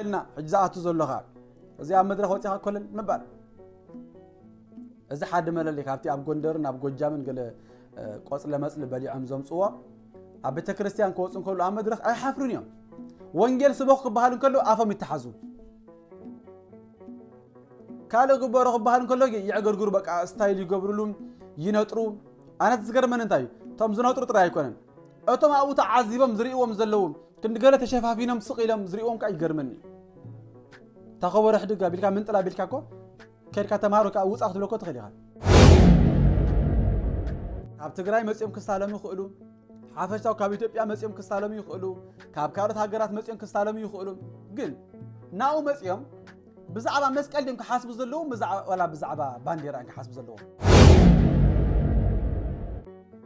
إلنا حجزاتو زلخا إذا عم مدرك وتيها كلن مبال إذا حد مللي كابتي أب جندرن أب جوجامن قال قصل مسل بدي عم زم صوا أب تكريستيان كوسن كله عم مدرك أي حفرون يوم وانجيل سبوق بحالن كله أفهم يتحزو كالو جبار بحالن كله يعجر بق ستايل يجبرلهم ينطرو أنا تذكر من أنتاي توم زنطرو تراي كونن أتوم أبو تعذيبهم زريقهم زلهم كنت قالت شفافينا مسقيلهم زريقهم كأي جرمني تخبر حد قبل كم من طلع بالكاكو كير كتمارو كأوس أخذ لكو تخليها كاب تجراي مسيم كستالم يخلو حافظتو كاب إثيوبيا مسيم كستالم يخلو كاب كارت هاجرات مسيم كستالم يخلو قل ناو مسيم بزعبة مسكال ديم كحاسب زلهم ولا بزعبة بانديرا كحاسب زلهم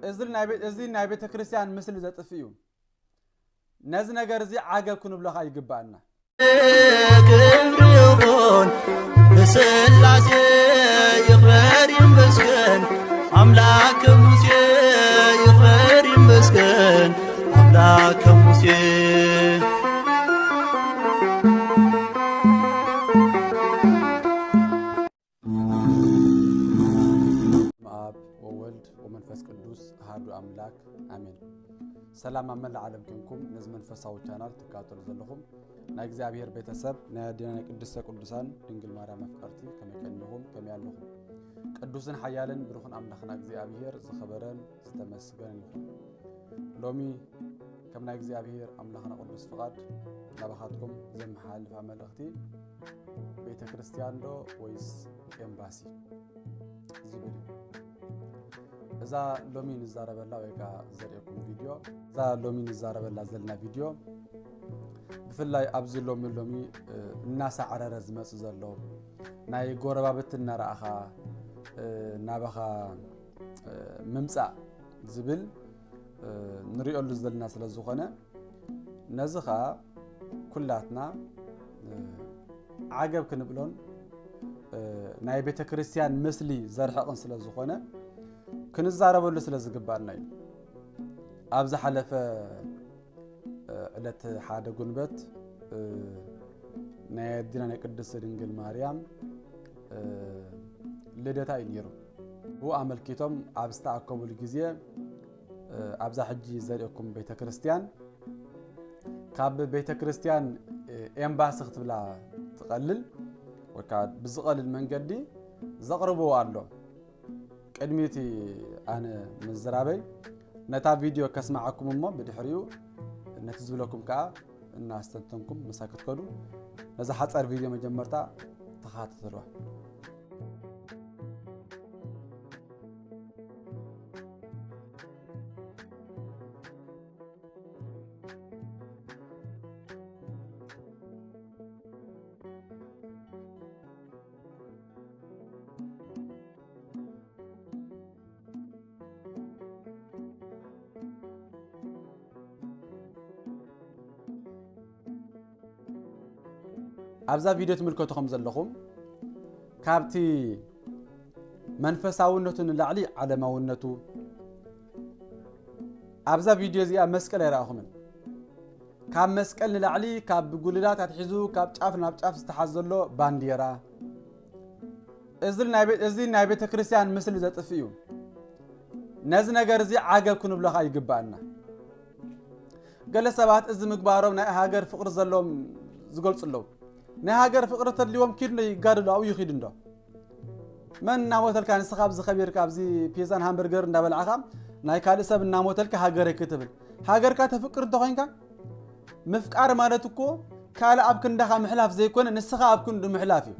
إزل نايبة كريستيان مثل ذات فيهم نزنا جرزي عجب كنوا بلغة يجبعنا كبريون بسلاسي يخبر يمسكن أملاك موسى يخبر يمسكن أملاك موسى آب وولد ومنفس قدوس هادو أملاك آمين سلام أمل العالم كنكم نزمن فساو channel تكاتل زلهم نا እግዚአብሔር ቤተሰብ ና ዲናና ቅድስተ ቅዱሳን ድንግል ማርያም አፍቀርቲ ከመከነሁም ከመያለሁም ቅዱስን ሐያልን ብሩኽን አምላኽና እግዚአብሔር ዝኸበረን ዝተመስገን ይሁን ሎሚ ከምና እግዚአብሔር አምላኽና ቅዱስ ፍቃድ ናባኻትኩም ዘመሓልፍ መልእኽቲ ቤተ ክርስቲያን ዶ ወይስ ኤምባሲ ዝብል እዛ ሎሚ ንዛረበላ ወይካ ዘሪኩም ቪዲዮ እዛ ሎሚ ንዛረበላ ዘለና ቪዲዮ بفلاي أبزل لومي لومي الناس عرر زمس زلوا ناي قربا بتنا رأخا نابخا ممسع زبل نريء اللزل الناس للزخنة نزخا كلاتنا عجب كنبلون ناي بيت كريستيان مثلي زرحقن سلزخنة كنزاربو لسلزقبالنا أبز حلف علت حادة جنبت نادينا نقدس دينجل مريم لدتا ينيرو هو عمل كتم أبستعكم الجزية أبزح حجي زريكم بيت كريستيان كاب بيت كريستيان إمباس اختبلا تقلل وكاد بزقل المنجدي زقربوا على كلمتي أنا من الزرابي نتا فيديو كسمعكم ما بدحريو نتزب لكم كا الناس تنتمكم مساكت كلو نزا حصر فيديو مجمرتا تخاطر تروح أبزا فيديو تملكوتكم زلخم كابتي منفساونتن لعلي على ماونتو أبزا فيديو زي مسكل يراهم كاب مسكل لعلي كاب بقولات تحزو كاب تعرفنا بتعرف استحزلو بانديرا إزل نايبة كريستيان مثل ذات فيو نزنا جرزي عجب كنوا بلغة يجبعنا قال سبات إز مقبارهم هاجر فقر زلهم زقول صلوا نهاجر فقرة اليوم كيرنا يقارلوا أو يخيدندا من ناموتل كان سخاب زخبير كابزي بيزان همبرجر ندبل عقام نايكال سب ناموتل كهاجر كتبل هاجر كاتفكر دخين كان مفكر مالتكو كالا أبكن دخا محلاف زي كون نسخة أبكن محلافي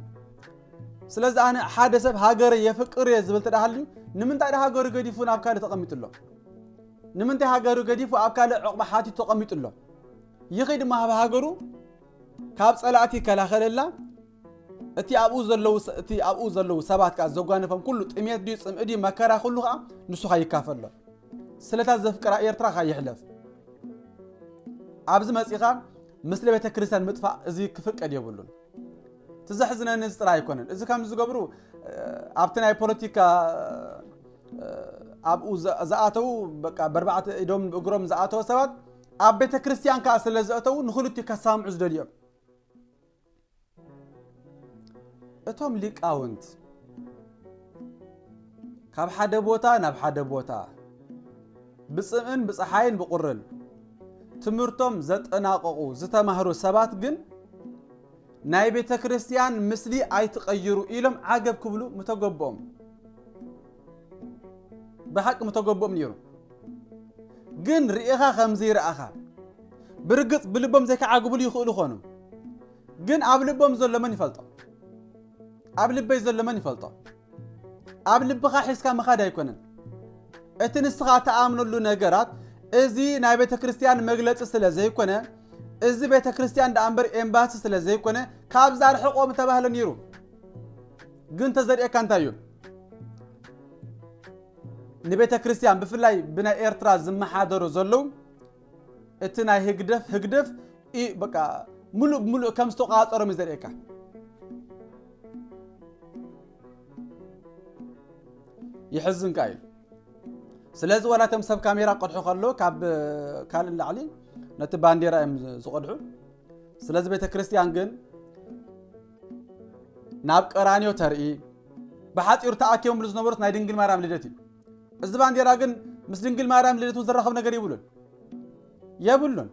سلز أنا حادث هاجر يفكر يزبل تدخلي نمنت على هاجر قديفون أبكار تقميت الله نمنت هاجر قديفو أبكار عقب حاتي تقميت الله يخيد ما هاجرو كاب صلاتي كلا خللا اتي ابو زلو سبات كا زغانفم كله طميت دي صمدي مكرا كله نسو خا يكافل سلتا زفقرا ايرترا خا يحلف ابز مصيخا مثل بيت كريستيان مطفا ازي كفقد يبلون تزحزنا نصرا يكونن اذا كم زغبرو ابتناي بوليتيكا ابو زاتو بقى بربعه ايدوم بغروم زاتو سبات اب بيت كريستيان كا سلازاتو نخلتي كسامع زدليو እቶም ሊቃውንት ካብ ሓደ ቦታ ናብ ሓደ ቦታ ብጽምእን ብፀሓይን ብቁርን ትምህርቶም ዘጠናቀቁ ዝተማህሩ ሰባት ግን ናይ ቤተ ክርስቲያን ምስሊ አይትቀይሩ ኢሎም ዓገብ ክብሉ ምተገቦም بحق متقبم نيرو جن رئيخا خمزير أخا برقص بلبهم زي كعقبولي يخلو خانم جن عبلبهم زلماني فلطة عبلبي زلماني فلطة عبلبخا حس كان مخادا يكونن اتنسخا تعاملوا له نجارات ازي ناي بيت كريستيان مغلط سلا زي كونه ازي بيت كريستيان دامبر امباس سلا زي كونه كابزار حقوم تباهل نيرو جن تزرئ كان تايو نبيت كريستيان بفلاي بنا إيرترا زمحادرو زلو اتنا هقدف اي بقى ملو كم استوقات ارمي زريكا يحزن كايل سلاز ولا تمسب كاميرا قدحو خلو كاب كال اللي علي نت بانديرا ام زقدحو سلاز بيت كريستيان جن ناب قرانيو ترئي بحاطير تاكيوم لزنبرت ناي دنجل مارام لدتي الزبان دي راجن مسلنجل مارام ليلتو زرخم ነገር يبولون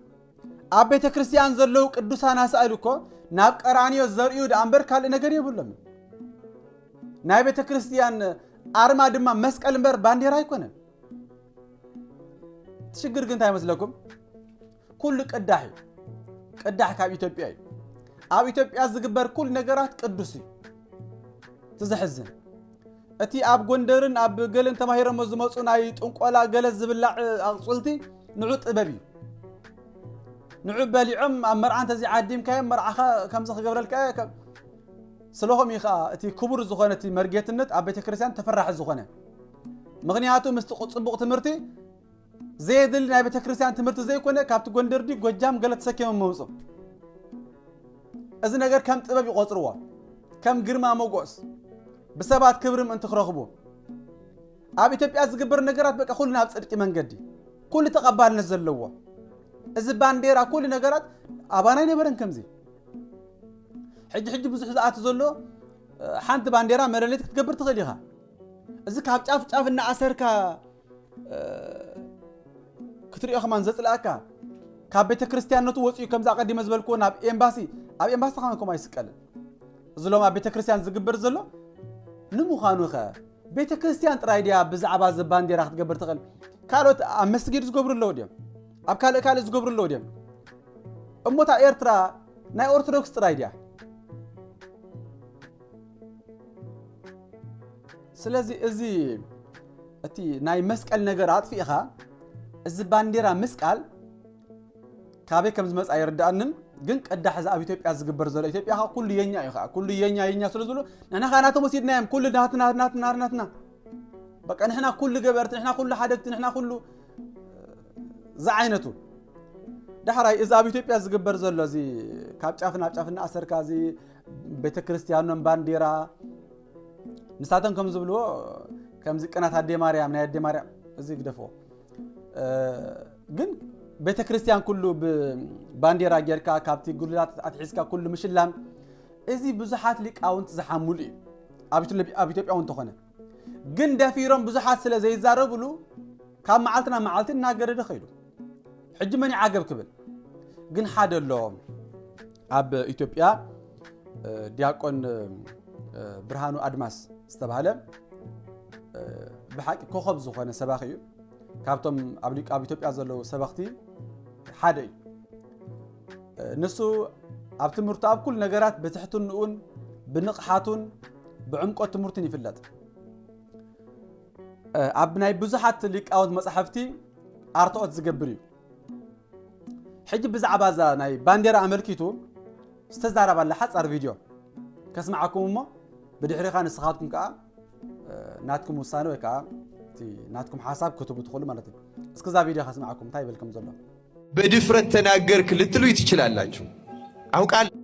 አቤተ ክርስቲያን ዘለው ቅዱሳን አሳይሉኮ ናብ ቀራኒዮ ዘርዩ ዳንበር ካለ ነገር ይብሉም ናይ ቤተ ክርስቲያን አርማ ድማ መስቀል እንበር ባንዲራ አይኮነ ትሽግር ግን ታይመስለኩም ኩሉ ቅዳህ ካብ ኢትዮጵያ ኣብ ኢትዮጵያ ዝግበር ኩሉ ነገራት ቅዱስ ትዝሕዝን እቲ ኣብ ጎንደርን ኣብ ገለን ተማሂሮም ዝመጹ ናይ ጥንቆላ ገለ ዝብላዕ ኣቅጽልቲ ንዑ ጥበብ ንዑ በሊዖም ኣብ መርዓንተ እዚ ዓዲም ካየ መርዓኻ ከምዚ ክገብረልካ ስለሆም ይኻ እቲ ክቡር ዝኾነ እቲ መርጌትነት ኣብ ቤተ ክርስቲያን ተፈራሕ ዝኾነ ምክንያቱ ምስቲ ጽቡቕ ትምህርቲ ዘይድል ናይ ቤተ ክርስቲያን ትምህርቲ ዘይኮነ ካብቲ ጎንደር ዲ ጎጃም ገለ ተሰኪሞም መውጹ እዚ ነገር ከም ጥበብ ይቆጽርዎ ከም ግርማ ሞገስ بسبات كبرم انت خرخبو اب ኢትዮጵያ ዝግበር ነገራት በቃ ሁሉ ናብ ጽድቂ መንገዲ ኩሉ ተቀባልነት ዘለዎ እዚ ባንዴራ ኩሉ ነገራት አባናይ ነበረን ከምዚ ሕጂ ብዙሕ ዝኣት ዘሎ ሓንቲ ባንዴራ መለለት ክትገብር ትኽእል ኢኻ እዚ ካብ ጫፍ እና ኣሰርካ ክትሪኦ ከማን ዘጽላካ ካብ ቤተ ክርስቲያንነቱ ወጽኡ ከምዛ ቀዲመ ዝበልኩ ናብ ኤምባሲ ኣብ ኤምባሲ ተኻንኩም አይስቀልን ዝሎም ኣብ ቤተ ክርስቲያን ዝግበር ዘሎ نمخانو خا بيت كريستيان ترايديا بزعبا زبانديرا تقبر تقل كالوت مسجد زغبر اللوديم اب كال زغبر اللوديم اموتا ايرترا ناي اورثودوكس ترايديا سلازي ازي اتي ناي مسقال نغرات فيها الزبانديرا مسقال كابي كم زمص ايردانن ግን ቀዳህ ዛ ኣብ ኢትዮጵያ ዝግበር ዘሎ ኢትዮጵያ ኩሉ የኛ ይኻ ኩሉ የኛ ስለዝሉ ነና ካናቶ ወሲድናም ኩሉ ናትና በቃ ነحنا ኩሉ ገበርት ነحنا ኩሉ ሓደግት ነحنا ኩሉ ዛዓይነቱ ዳሕራይ እዚ ኣብ ኢትዮጵያ ዝግበር ዘሎ እዚ ካብ ጫፍና ኣሰርካ እዚ ቤተ ክርስቲያኖን ባንዲራ ንሳተን ከም ዝብልዎ ከምዚ ቀናት ኣዴ ማርያም ናይ ኣዴ ማርያም እዚ ግደፎ ግን ቤተ ክርስቲያን ኩሉ ባንዲራ ጌርካ ካብቲ ጉልላት አትሒስካ ኩሉ ምሽላም እዚ ብዙሓት ሊቃውንት ዝሓሙሉ ኣብ ኢትዮጵያ ወንተ ኾነ ግን ደፊሮም ብዙሓት ስለ ዘይዛረብሉ ካብ መዓልትና መዓልቲ እናገረደ ኸይዱ ሕጂ መን ይዓገብ ክብል ግን ሓደ ኣሎ ኣብ ኢትዮጵያ ዲያቆን ብርሃኑ አድማስ ዝተባሃለ ብሓቂ ኮኸብ ዝኾነ ሰባኺ እዩ ካብቶም ኣብ ኢትዮጵያ ዘለው ሰባኽቲ ሓደ ንሱ ኣብ ትምህርቱ ኣብ ኩል ነገራት በትሕትንኡን ብንቕሓቱን ብዕምቆት ትምህርቱን ይፍለጥ ኣብ ናይ ብዙሓት ሊቃውንት መጻሕፍቲ ኣርትዖት ዝገብር እዩ ሕጂ ብዛዕባ ዛ ናይ ባንዴራ ኣመልኪቱ ዝተዛረባለ ሓፃር ቪድዮ ከስማዓኩም እሞ ብድሕሪኻ ንስኻትኩም ከዓ ናትኩም ውሳነ ወይ ከዓ ናትኩም ሓሳብ ክትቡ ትኽእሉ ማለት እዩ እስከዛ ቪድዮ ከስማዓኩም እንታይ ይበልኩም ዘሎ በድፍረት ተናገርክ ልትሉ ይችላላችሁ አውቃለሁ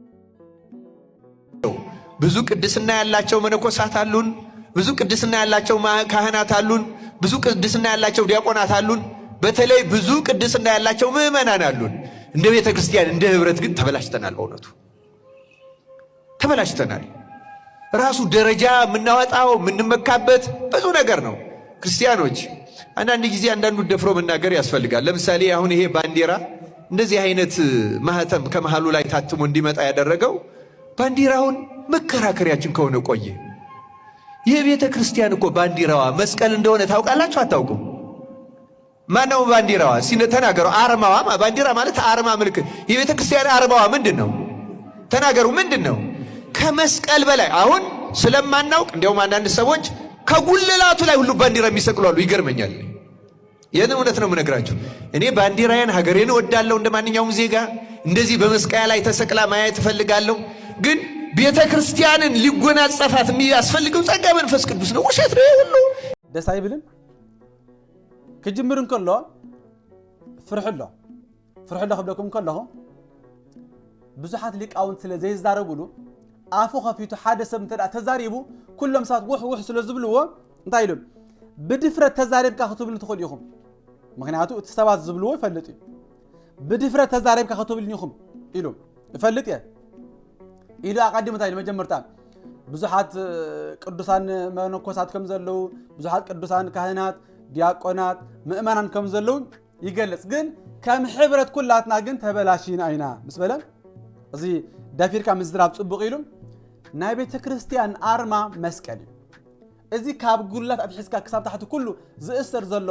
ብዙ ቅድስና ያላቸው መነኮሳት አሉን ብዙ ቅድስና ያላቸው ካህናት አሉን ብዙ ቅድስና ያላቸው ዲያቆናት አሉን በተለይ ብዙ ቅድስና ያላቸው ምእመናን አሉን እንደ ቤተ ክርስቲያን እንደ ህብረት ግን ተበላሽተናል በእውነቱ ተበላሽተናል ራሱ ደረጃ የምናወጣው የምንመካበት ብዙ ነገር ነው። ክርስቲያኖች አንዳንድ ጊዜ አንዳንዱ ደፍሮ መናገር ያስፈልጋል። ለምሳሌ አሁን ይሄ ባንዲራ እንደዚህ አይነት ማህተም ከመሃሉ ላይ ታትሞ እንዲመጣ ያደረገው ባንዲራውን መከራከሪያችን ከሆነ ቆየ። ይህ ቤተ ክርስቲያን እኮ ባንዲራዋ መስቀል እንደሆነ ታውቃላችሁ አታውቁም? ማነው ባንዲራዋ ተናገሩ። አርማዋ ባንዲራ ማለት አርማ ምልክት። የቤተ ክርስቲያን አርማዋ ምንድን ነው? ተናገሩ። ምንድን ነው? ከመስቀል በላይ አሁን ስለማናውቅ እንዲያውም አንዳንድ ሰዎች ከጉልላቱ ላይ ሁሉ ባንዲራ የሚሰቅሉ አሉ። ይገርመኛል። ይህን እውነት ነው የምነግራችሁ። እኔ ባንዲራዬን ሀገሬን እወዳለሁ እንደ ማንኛውም ዜጋ። እንደዚህ በመስቀያ ላይ ተሰቅላ ማየት እፈልጋለሁ። ግን ቤተ ክርስቲያንን ሊጎናጸፋት የሚያስፈልገው ጸጋ መንፈስ ቅዱስ ነው። ውሸት ነው ሁሉ። ደስ አይብልም? ክጅምርን ከሎ ፍርሕሎ ክብለኩም ከለኹ ብዙሓት ሊቃውንት ስለ ዘይዛረብሉ አፉ ከፊቱ ሓደ ሰብ እንተዳ ተዛሪቡ ኩሎም ሰባት ውሕ ስለ ዝብልዎ እንታይ ኢሎም ብድፍረት ተዛሪብካ ክትብል ትኽእሉ ኢኹም። ምክንያቱ እቲ ሰባት ዝብልዎ ይፈልጥ እዩ። ብድፍረት ተዛሪብካ ክትብል ኢኹም ኢሎም ይፈልጥ እየ ኢሉ ኣቀዲሙ እንታይ ኢሉ መጀመርታ ብዙሓት ቅዱሳን መነኮሳት ከም ዘለው ብዙሓት ቅዱሳን ካህናት ዲያቆናት ምእመናን ከም ዘለው ይገልጽ። ግን ከም ሕብረት ኩላትና ግን ተበላሽና ኢና ምስ በለ እዚ ዳፊርካ ምዝራብ ጽቡቕ ኢሉ ናይ ቤተ ክርስቲያን አርማ መስቀል እዩ። እዚ ካብ ጉላት ኣትሒዝካ ክሳብ ታሕቲ ኩሉ ዝእሰር ዘሎ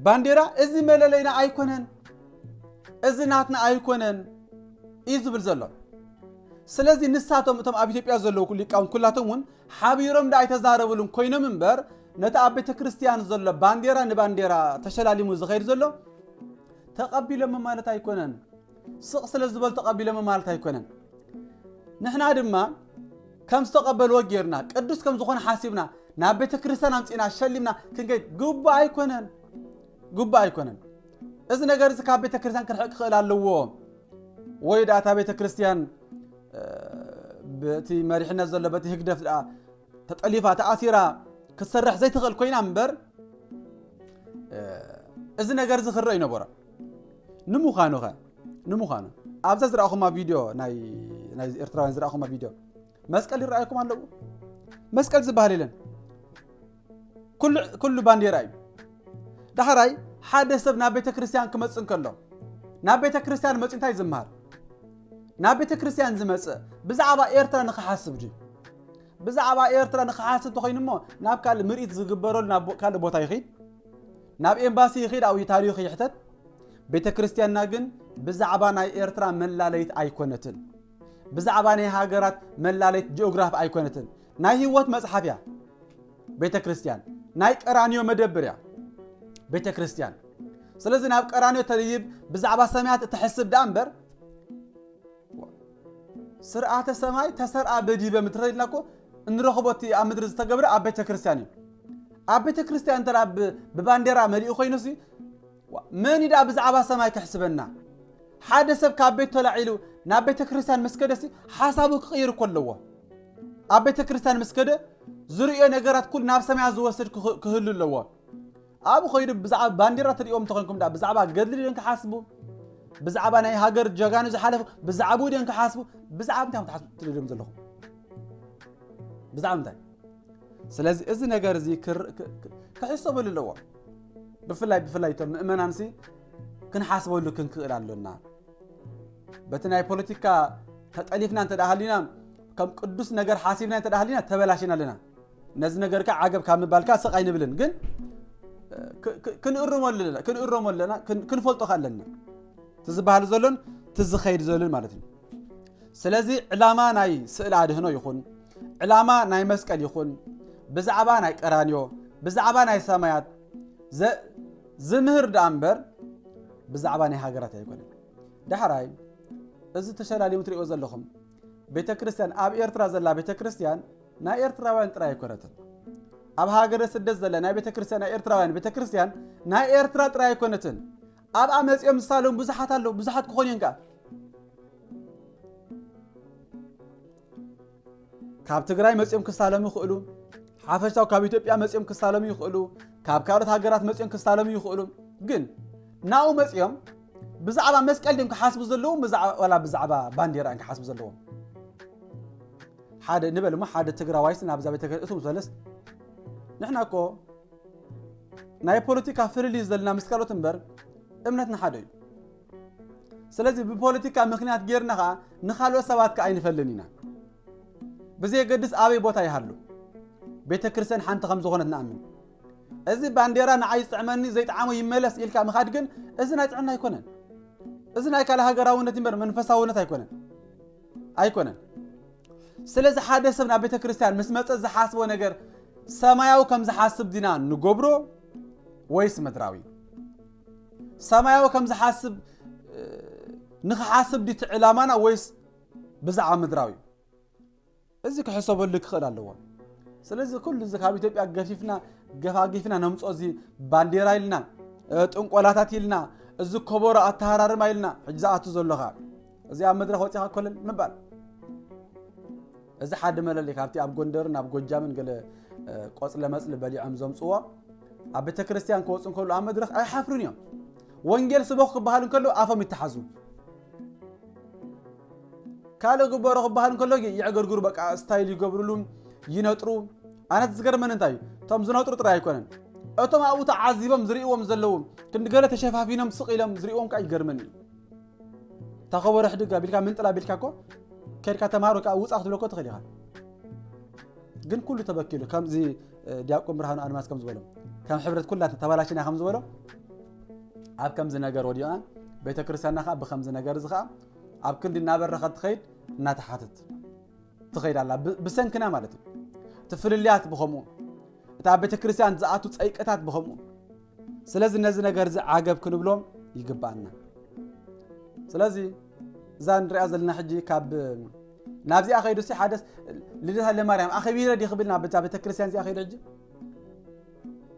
ባንዴራ እዚ መለለይና ኣይኮነን፣ እዚ ናትና ኣይኮነን እዩ ዝብል ዘሎ። ስለዚ ንሳቶም እቶም ኣብ ኢትዮጵያ ዘለው ሊቃውንት ኩላቶም እውን ሓቢሮም ዳ ኣይተዛረብሉን ኮይኖም እምበር ነቲ ኣብ ቤተ ክርስቲያን ዘሎ ባንዴራ ንባንዴራ ተሸላሊሙ ዝኸይድ ዘሎ ተቐቢሎም ማለት ኣይኮነን። ስቕ ስለ ዝበል ተቐቢሎም ማለት ኣይኮነን። ንሕና ድማ ከም ዝተቐበልዎ ጌርና ቅዱስ ከም ዝኾነ ሓሲብና ናብ ቤተ ክርስቲያን ኣምፂና ሸሊምና ክንገይድ ግቡእ ኣይኮነን። እዚ ነገር እዚ ካብ ቤተ ክርስቲያን ክርሕቕ ክኽእል ኣለዎ ወይ ዳ እታ ቤተ ክርስቲያን በቲ መሪሕነት ዘሎ በቲ ህግደፍ ተጠሊፋ ተኣሲራ ክትሰርሕ ዘይትኽእል ኮይና እምበር እዚ ነገር እዚ ክርአ ይነበሮ። ንምዃኑ ኣብዛ ዝረኣኹማ ቪድዮ ናይ ኤርትራውያን ዝረኣኹማ ቪድዮ መስቀል ይረኣየኩም ኣለዎ። መስቀል ዝበሃል የለን ኩሉ ባንዴራ እዩ። ዳሕራይ ሓደ ሰብ ናብ ቤተ ክርስቲያን ክመፅእ እንከሎ ናብ ቤተ ክርስቲያን መፅእ እንታይ ዝምሃር? ናብ ቤተ ክርስቲያን ዝመፅእ ብዛዕባ ኤርትራ ንኽሓስብ ድዩ? ብዛዕባ ኤርትራ ንኽሓስብ ተኮይኑ እሞ ናብ ካልእ ምርኢት ዝግበረሉ ናብ ካልእ ቦታ ይኸይድ፣ ናብ ኤምባሲ ይኸይድ፣ ኣብኡ ታሪኽ ይሕተት። ቤተ ክርስቲያንና ግን ብዛዕባ ናይ ኤርትራ መላለይት ኣይኮነትን፣ ብዛዕባ ናይ ሃገራት መላለይት ጂኦግራፊ ኣይኮነትን። ናይ ህይወት መጽሓፍ እያ ቤተ ክርስቲያን፣ ናይ ቀራንዮ መደብር እያ ቤተ ክርስቲያን። ስለዚ ናብ ቀራንዮ ተለይብ ብዛዕባ ሰማያት እትሕስብ ዳ እምበር ስርዓተ ሰማይ ተሰርአ በዲበ ምድር ኢልናኮ እንረኽቦት ኣብ ምድሪ ዝተገብረ ኣብ ቤተ ክርስቲያን እዩ። ኣብ ቤተ ክርስቲያን ተራ ብባንዴራ መሊኡ ኮይኑሲ መን ኢዳ ብዛዕባ ሰማይ ክሕስበና? ሓደ ሰብ ካብ ቤት ተላዒሉ ናብ ቤተ ክርስቲያን መስከደሲ ሓሳቡ ክቕይር እኮ ኣለዎ። ኣብ ቤተ ክርስቲያን መስከደ ዝርዮ ነገራት ኩሉ ናብ ሰማያት ዝወስድ ክህሉ ኣለዎ። ኣብኡ ኮይዱ ብዛዕባ ባንዴራ ትሪኦም ተኮንኩም ዳ ብዛዕባ ገድሊ ድን ክሓስቡ፣ ብዛዕባ ናይ ሃገር ጀጋኑ ዝሓለፉ ብዛዕባ ድን ክሓስቡ፣ ብዛዕባ እንታይ ትሓስቡ ትልድም ዘለኹም? ብዛዕባ እንታይ? ስለዚ እዚ ነገር እዚ ክሕሰበሉ ኣለዎ። ብፍላይ እቶም ምእመናንሲ ክንሓስበሉ ክንክእል ኣለና። በቲ ናይ ፖለቲካ ተጠሊፍና እንተዳሃሊና ከም ቅዱስ ነገር ሓሲብና እንተዳሃሊና ተበላሽና ኣለና። ነዚ ነገር ካ ዓገብ ካብ ምባልካ ስቃይ ንብልን ግን ክንእረሞ ኣለና ክንፈልጦ ኣለና ትዝበሃል ዘሎን ትዝኸይድ ዘሎን ማለት እዩ። ስለዚ ዕላማ ናይ ስእሊ ኣድህኖ ይኹን ዕላማ ናይ መስቀል ይኹን ብዛዕባ ናይ ቀራንዮ ብዛዕባ ናይ ሰማያት ዝምህር ዳ እምበር ብዛዕባ ናይ ሃገራት ኣይኮነን። ዳሕራይ እዚ ተሸላሊሙ ትሪኦ ዘለኹም ቤተ ክርስቲያን ኣብ ኤርትራ ዘላ ቤተ ክርስቲያን ናይ ኤርትራውያን ጥራይ ኣይኮነትን። ኣብ ሃገረ ስደት ዘላ ናይ ቤተ ክርስቲያን ናይ ኤርትራውያን ቤተ ክርስቲያን ናይ ኤርትራ ጥራይ ኣይኮነትን። ኣብ መፅኦም ዝሳለሙ ብዙሓት ኣለዉ፣ ብዙሓት ክኾኑ እዮም ከዓ ካብ ትግራይ መፅኦም ክሳለሙ ይኽእሉ፣ ሓፈሻው ካብ ኢትዮጵያ መፅኦም ክሳለሙ ይኽእሉ፣ ካብ ካልኦት ሃገራት መፅኦም ክሳለሙ ይኽእሉ። ግን ናኡ መፅኦም ብዛዕባ መስቀል ድም ክሓስቡ ዘለዎም ዋላ ብዛዕባ ባንዴራ ክሓስቡ ዘለዎም። حدا نبل ما حدا تجراويس نابزا بيتكلم ثلاث نحن كو ناي بوليتيكا فريليز دلنا مسكالو تنبر امنتنا حدا سلازي ببوليتيكا مخنيات غيرنا نخالو سبات كاين فلنينا بزي قدس ابي بوتا يحلو بيتكرسن حنت خمس غنت نامن ازي بانديرا نعاي صعمني زي طعامو يملس يلكا مخاد كن ازنا يطعنا يكونن ازنا يكال هاغراونت يمبر منفساونت يكونن ايكونن سلازي حدا سبنا بيتكريستيان مسمص زحاسبو ነገር ሰማያው ከም ዝሓስብ ዲና ንገብሮ ወይስ መድራዊ ሰማያው ከም ዝሓስብ ንኽሓስብ ዲት ዕላማና ወይስ ብዛዕባ መድራዊ እዚ ክሕሰበሉ ክኽእል ኣለዎ ስለዚህ ኩሉ እዚ ካብ ኢትዮጵያ ገፋጊፍና ነምጾ እዚ ባንዴራ ኢልና ጥንቆላታት ኢልና እዚ ከበሮ ኣተሃራርማ ኢልና ሕጅዛኣቱ ዘለኻ እዚ ኣብ መድረኽ ወፂኻ ኮለን ምባል እዚ ሓደ መለለይ ካብቲ ኣብ ጎንደርን ኣብ ጎጃምን ገለ ቆጽለ መጽለ በሊዖም ዘምጽዎ ኣብ ቤተ ክርስቲያን ከወጽን ከሉ ኣብ መድረኽ ኣይሓፍሩን እዮም ወንጌል ስበኽ ክበሃል እንከሎ ኣፎም ይተሓዙ ካለ ግበሮ ክበሃል እንከሎ ይዕገርግሩ በቃ ስታይል ይገብሩሉ ይነጥሩ ኣነት ዝገርመን እንታይ ቶም ዝነጥሩ ጥራይ ኣይኮነን እቶም ኣብኡ ተዓዚቦም ዝርእዎም ዘለዉ ክንገለ ተሸፋፊኖም ስቕ ኢሎም ዝርእዎም ካ ይገርመን ተኸበረ ሕድጋ ቢልካ ምንጥላ ቢልካ ኮ ከልካ ተማሃሩ ካ ውጻኽ ትብለኮ ትኽእል ኢኻ ግን ኩሉ ተበኪሉ ከምዚ ዲያቆን ብርሃኑ ኣድማስ ከም ዝበሎ ከም ሕብረት ኩላት ተባላሽና ከም ዝበሎ ኣብ ከምዚ ነገር ወዲና ቤተ ክርስቲያንና ካ ብከምዚ ነገር ዝኻ ኣብ ክንዲ እናበረኸት ትኸይድ እናተሓተት ትኸይድ ኣላ ብሰንክና ማለት እዩ ትፍልልያት ብኸምኡ እታ ቤተ ክርስቲያን ዝኣቱ ፀይቀታት ብኸምኡ ስለዚ ነዚ ነገር ዝዓገብ ክንብሎም ይግባአና ስለዚ እዛ ንሪኣ ዘለና ሕጂ ካብ ናብዚ ኣኸይዱ ሲ ሓደስ ልደታ ለማርያም ኣኸቢረ ዲ ክብልና ቤተ ክርስቲያን ዚ ኣኸይዱ ሕጂ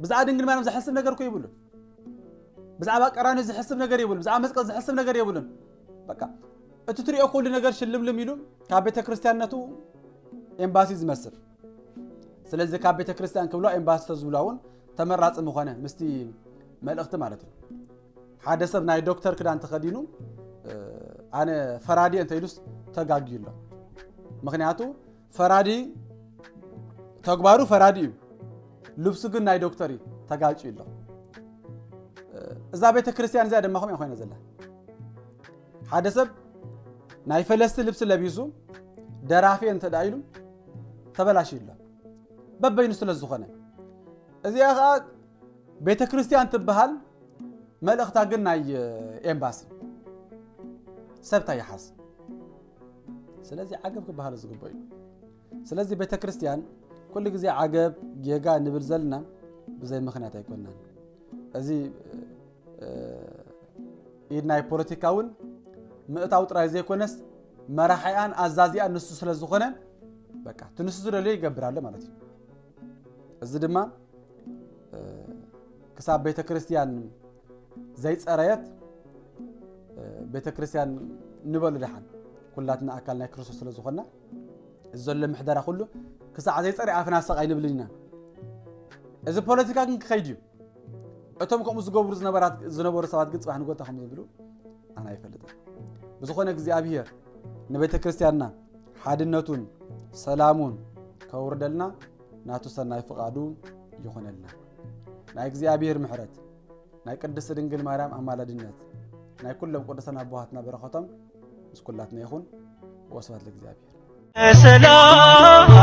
ብዛዕባ ድንግል ማርያም ዝሕስብ ነገር ኮ ይብሉ ብዛዕባ ቀራንዮ ዝሕስብ ነገር ይብሉ ብዛዕባ መስቀል ዝሕስብ ነገር ይብሉን በቃ እቲ ትሪኦ ኩሉ ነገር ሽልምልም ኢሉ ካብ ቤተ ክርስቲያንነቱ ኤምባሲ ዝመስል ስለዚ ካብ ቤተ ክርስቲያን ክብሎ ኤምባሲ ተዝብላውን ተመራጽ ምኾነ ምስቲ መልእኽቲ ማለት እዩ ሓደ ሰብ ናይ ዶክተር ክዳን ተኸዲኑ ኣነ ፈራዲ እንተይሉስ ተጋጊሎ ምክንያቱ ፈራዲ ተግባሩ ፈራዲ እዩ ልብሱ ግን ናይ ዶክተር እዩ ተጋጭ ኢሎ እዛ ቤተ ክርስቲያን እዚኣ ድማ ኸም ኮይነ ዘላ ሓደ ሰብ ናይ ፈለስቲ ልብስ ለቢሱ ደራፊ እንተዳይሉ ተበላሽ ኢሎ በበይኑ ስለ ዝኾነ እዚኣ ኸ ቤተ ክርስቲያን ትበሃል መልእኽታ ግን ናይ ኤምባሲ ሰብታ ይሓስ ስለዚህ ዓገብ ክበሃል ዝግበዩ ስለዚህ ቤተ ክርስቲያን ኩሉ ግዜ ዓገብ ጌጋ ንብል ዘለና ብዘይ ምኽንያት ኣይኮናን እዚ ኢድናይ ፖለቲካውን ምእታው ጥራይ ዘይኮነስ መራሕያን ኣዛዚያን ንሱ ስለ ዝኾነ በቃ ትንሱ ዝደልዮ ይገብራለ ማለት እዩ እዚ ድማ ክሳብ ቤተ ክርስቲያን ዘይፀረየት ቤተ ክርስቲያን ንበሉ ድሓን ኩላትና ኣካል ናይ ክርስቶስ ስለ ዝኾና እዚ ዘሎ ምሕደራ ኩሉ ክሳዕ ዘይፀረየ ኣፍና ሰቃይ ንብልን ኢና እዚ ፖለቲካ ግን ክኸይድ እዩ እቶም ከምኡ ዝገብሩ ዝነበሩ ሰባት ግን ፅባሕ ንጎታ ከም ዝብሉ ኣነ ኣይፈልጥን ብዝኾነ እግዚኣብሔር ንቤተ ክርስቲያንና ሓድነቱን ሰላሙን ከውርደልና ናቱ ሰናይ ፍቓዱ ይኾነልና ናይ እግዚኣብሔር ምሕረት ናይ ቅድስት ድንግል ማርያም ኣማላድነት ናይ ኩሎም ቅዱሳን ኣቦሃትና በረኸቶም ምስ ኩላትና ይኹን ወስብሐት ለእግዚአብሔር ሰላም